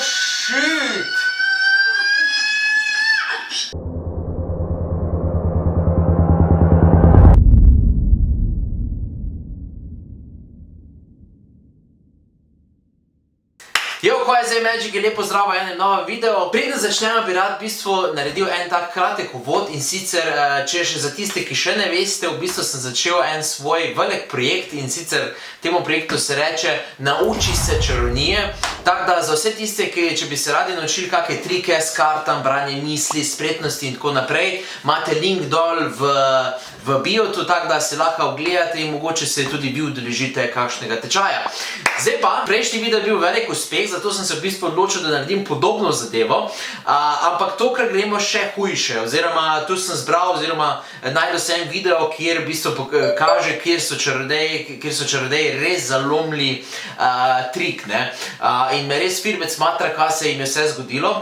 shit! Ko je zdaj Magic, je lepo zdravo enem novem videu. Preden začnemo, bi rad v bistvu naredil en tak kratek uvod in sicer, če še za tiste, ki še ne veste, v bistvu sem začel en svoj velik projekt in sicer temu projektu se reče Nauči se čarovnije. Tako da za vse tiste, ki če bi se radi naučili kakšne trike s kartam, branje misli, spretnosti in tako naprej, imate link dol v biotu, tako da se lahko ogledate in mogoče se tudi vi udeležite kakšnega tečaja. Zdaj pa, prejšnji video je bil velik uspeh, zato sem se v bistvu odločil, da naredim podobno zadevo, ampak tokrat gremo še hujše, oziroma tu sem zbral, oziroma najdel sem en video, kjer v bistvu kaže, kjer so čarodeji res zalomili trik, ne. In me res firmec matra, kaj se jim je vse zgodilo.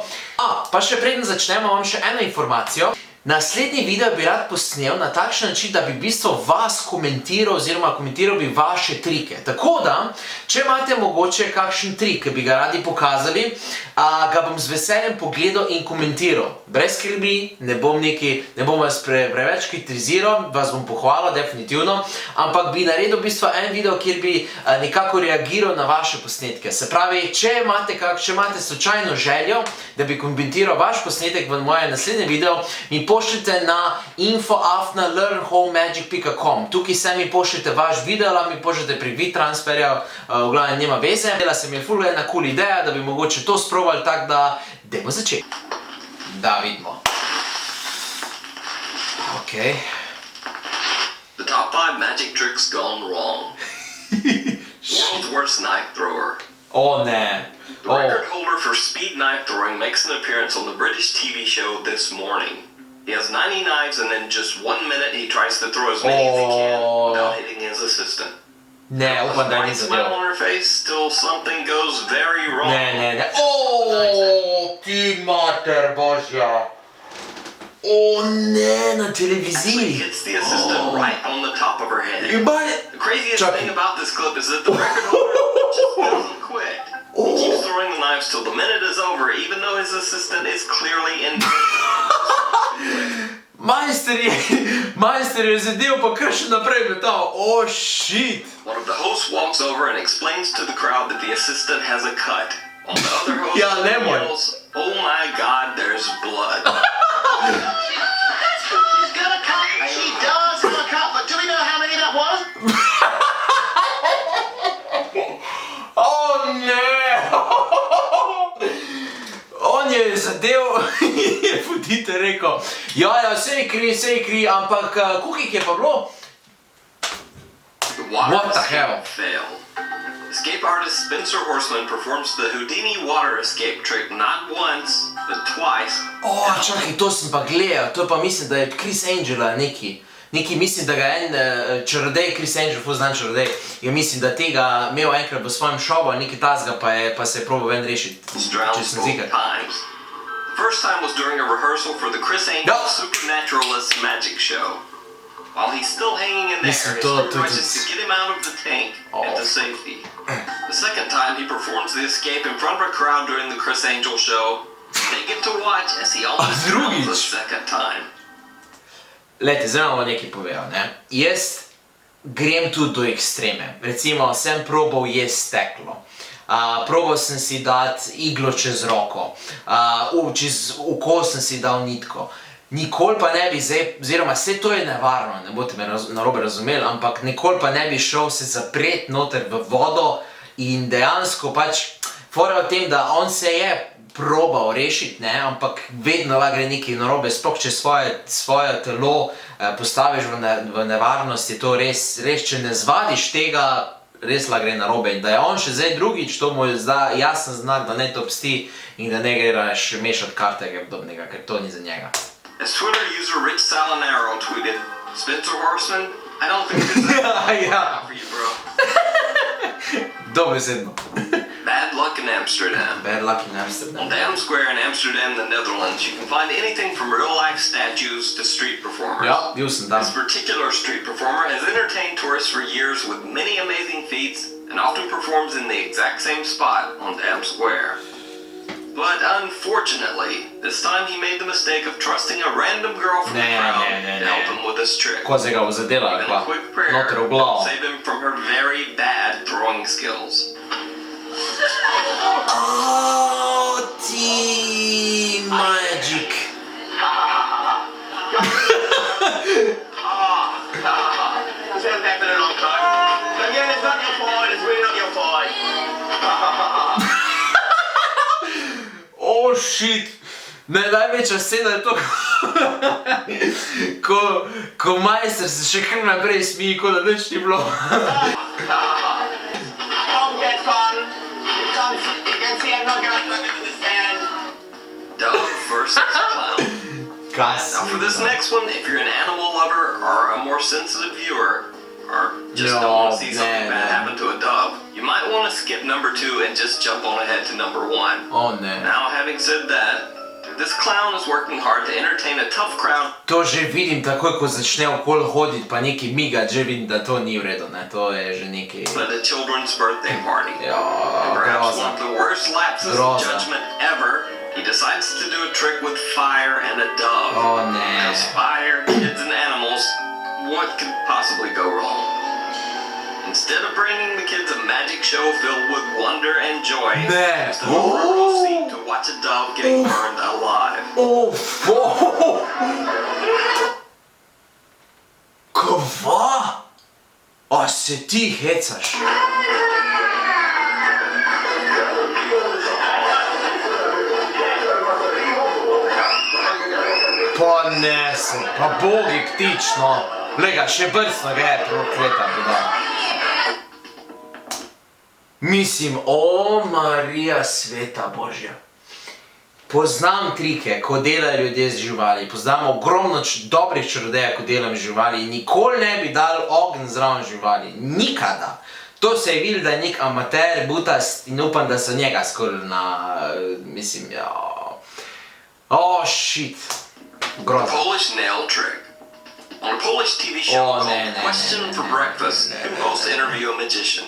Pa še preden začnemo, imam še eno informacijo. Naslednji video bi rad posnel na takšen način, da bi v bistvu vas komentiral oziroma komentiral bi vaše trike. Tako da, če imate mogoče kakšen trik, ki bi ga radi pokazali, ga bom z veseljem pogledal in komentiral. Brez skrbi, ne bom vas preveč kritiziral, vas bom pohvalil definitivno, ampak bi naredil v bistvu en video, kjer bi nekako reagiral na vaše posnetke. Se pravi, če imate slučajno željo, da bi komentiral vaš posnetek v moje naslednje video, mi pošljite na info@learnhomemagic.com. Tukaj se mi pošljite vaš video, ali mi pošljite prek WeTransferja, v glavnem nema veze. Dela se mi je ful ena cool ideja, da bi mogoče to sprobali, tako da dajmo začeti. Da vidimo. Ok. The top 5 magic tricks gone wrong. World's worst knife thrower. O ne. The record holder for speed knife throwing makes an appearance on the British TV show This Morning. He has 90 knives and in just 1 minute he tries to throw as many as he can without hitting his assistant. Ne, upam, da ni Smile zadev. on her face, still something goes very wrong. Ne. Ti mater božja. O ne, na Actually, televiziji. hits the assistant right on the top of her head. Jebaj. The craziest Chucky. thing about this clip is that the record holder just doesn't quit. He keeps throwing the knives till the minute is over, even though his assistant is clearly in Majster je zadev pa kar še naprej metal. O, shit. One of the hosts walks over and explains to the crowd that the assistant has a cut. While the other host Ja, lemon. yells, "Oh my God, there's blood." She's got a cut. She does have a cut, but do we know how many that was? O ne. On je zadev, je voditelj rekel, ja, sej kri, ampak koliko jih je pa bilo? The water What the escape hell? failed. Escape artist Spencer Horseman performs the Houdini water escape trick not once, but twice. O, čakaj, to sem pa gledal, to pa mislim, da je Chris Angela neki. Mislim, da ga en čarodej, Chris Angel, ful znan čarodej, je mislim, da tega imel enkrat v svojem šovu, nekaj tazga pa se je probal ven rešiti, če sem zikar. Times. The first time was during a rehearsal for the Chris Angel No. Supernaturalist magic show. While he's still hanging in there, his Listen, crew to- rushes to get him out of the tank and to safety. The second time he performs the escape in front of a crowd during the Chris Angel show. They get to watch as he almost drugič. drowns a second time. Lejte, zdaj vam nekaj povedal, ne. Jaz grem tudi do ekstreme. Recimo, sem probal jesti steklo. Probal sem si dati iglo čez roko. Čez oko sem si dal nitko. Nikoli pa ne bi zdaj, oziroma vse to je nevarno, ne boste me narobe razumeli, ampak nikoli pa ne bi šel se zapreti noter v vodo in dejansko pač fora v tem, da on se je probal rešiti, ne, ampak vedno gre nekaj narobe, sploh če svoje telo postaviš v nevarnost, je to res, če ne zvadiš tega, res gre narobe. In da je on še zdaj drugič, to mu je jasen znak, da ne to obsti in da ne gre še mešati karte podobnega, ker to ni za njega. As Twitter user Rich Salinaro tweeted, Spencer Horseman, I don't think this is Ja, for you, bro. dobesedno. Bad luck in Amsterdam. Bad luck in On Amsterdam. Dam Square in Amsterdam, the Netherlands, you can find anything from real-life statues to street performers. Ja, bil sem tam. This particular street performer has entertained tourists for years with many amazing feats and often performs in the exact same spot on Dam Square. But unfortunately, this time he made the mistake of trusting a random girl from the crowd to help him with this trick. Kozega bo zadela, Even a quick prayer noter v glavo. save him from her very bad throwing skills. Oh, ti magic. It's been a long time. But yeah, it's not your fault. It's really not your fault. Oh, shit. Ne, največja scena je to, ko majster se še kar naprej smiji, kot da nič ni bilo. Don't get fun. You can see I'm not gonna understand. Dove versus clown. Now for this next one, if you're an animal lover or a more sensitive viewer, or just don't want to see something bad happen to a dove, you might want to skip number 2 and just jump on ahead to number 1. Oh, ne. Now, having said that, this clown is working hard to entertain a tough crowd. To že vidim takoj, ko začne okoli hoditi, pa nekaj miga, že vidim, da to ni v redu, ne, to je že nekaj... At a children's birthday party. Ja, Perhaps groza. one of the worst lapses of judgment ever, he decides to do a trick with fire and a dove. Oh, ne. Because fire, kids, and animals, what could possibly go wrong? Instead of bringing the kids a magic show filled with wonder and joy, Ne. it's the horrible scene to watch a dove getting burned alive. Oh, Kva? A se ti hecaš? Pa ne sem, pa bogi ptič, no. Lega, še brcno ga je prokleta, buda. Mislim, o Marija sveta Božja. Poznam trike, ko delajo ljudje z živali, poznam ogromno dobrih čarodejev, ko delam z živali in nikoli ne bi dal ogenj zraven živali, nikada. To se je videl, da je nek amater, butast in upam, da so njega skoraj na, mislim, ja... Oh, shit. Grozno. Polish nail trick. On a Polish TV show called Question for Breakfast, hosts interview a magician.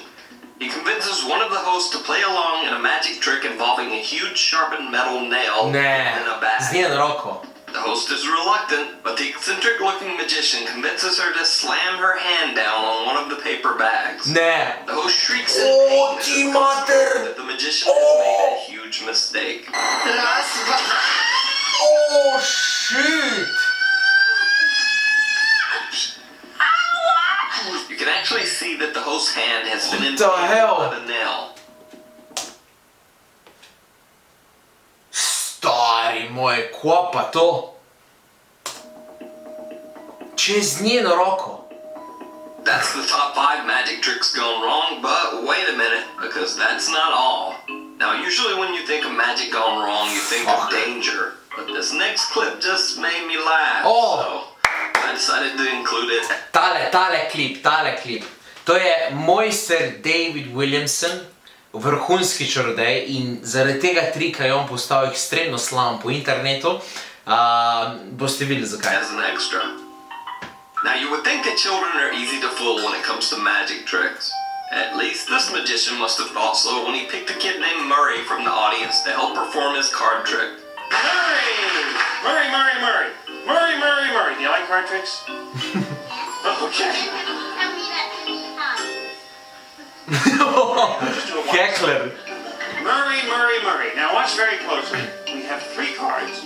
He convinces one of the hosts to play along in a magic trick involving a huge sharpened metal nail Ne, in a bag. z njeno roko. The host is reluctant, but the eccentric-looking magician convinces her to slam her hand down on one of the paper bags. Ne. The host shrieks in Oh, pain as ti it mater! comes that the magician has made a huge mistake. Oh, shit! You can actually see that the host's hand has been What the impaled hell? by the nail. Stari moj, kva pa to? Čez njeno roko. That's the top 5 magic tricks gone wrong, but wait a minute, because that's not all. Now, usually when you think of magic gone wrong, you think of danger, but this next clip just made me laugh, so I decided to include it. Tale klip. To je mojster David Williamson, vrhunski čarodej in zaradi tega trika je on postal ekstremno slaven po internetu. Boste videli zakaj. As an extra. Now, you would think that children are easy to fool when it comes to magic tricks. At least this magician must have thought so when he picked a kid named Murray from the audience to help perform his card trick. Murray! Do you like card tricks? Okay. Heckler. Murray. Now watch very closely. We have 3 cards.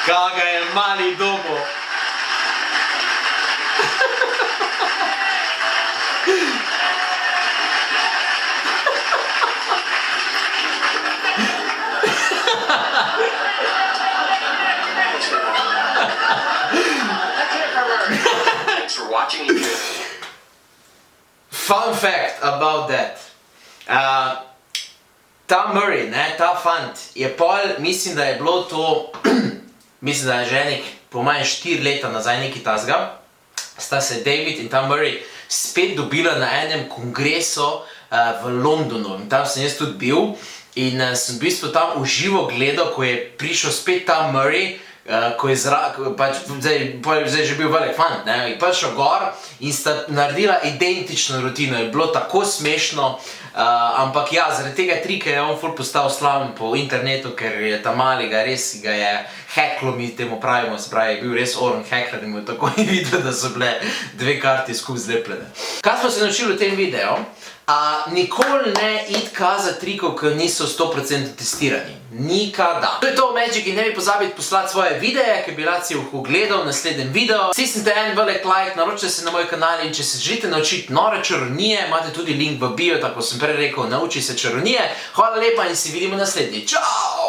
Kaga je mali dobo. Thanks for watching YouTube. Fun fact about that. Ta Murray, ne, ta fant, je pol, mislim, da je bilo to, mislim, da je že nek, po manj 4 leta nazaj nekaj tazga, sta se David in ta Murray spet dobila na enem kongresu v Londonu. In tam sem jaz tudi bil in sem v bistvu tam uživo gledal, ko je prišel spet ta Murray ko je zdaj že bil velik fant, je prišel gor in sta naredila identično rutino, je bilo tako smešno, ampak ja, zaradi tega trika je on ful postal slaven po internetu, ker je ta maliga res ga je heklo, mi temu pravimo, se pravi, je bil res oren hekler in mu tako je videl, da so bile dve karti skupaj zlepljene. Kaj smo se naučili v tem videu? Nikoli ne id kazati trikov, ki niso 100% testirani. Nikada. To je to o Magiki, ne bi pozabiti poslati svoje videe, ki bi rad si jih ogledal v naslednjem videu. Stisnite en velik like, naročite se na moj kanal in če se želite naučiti nore čarovnije, imate tudi link v bio, tako sem prej rekel, nauči se čarovnije. Hvala lepa in se vidimo naslednji. Čau!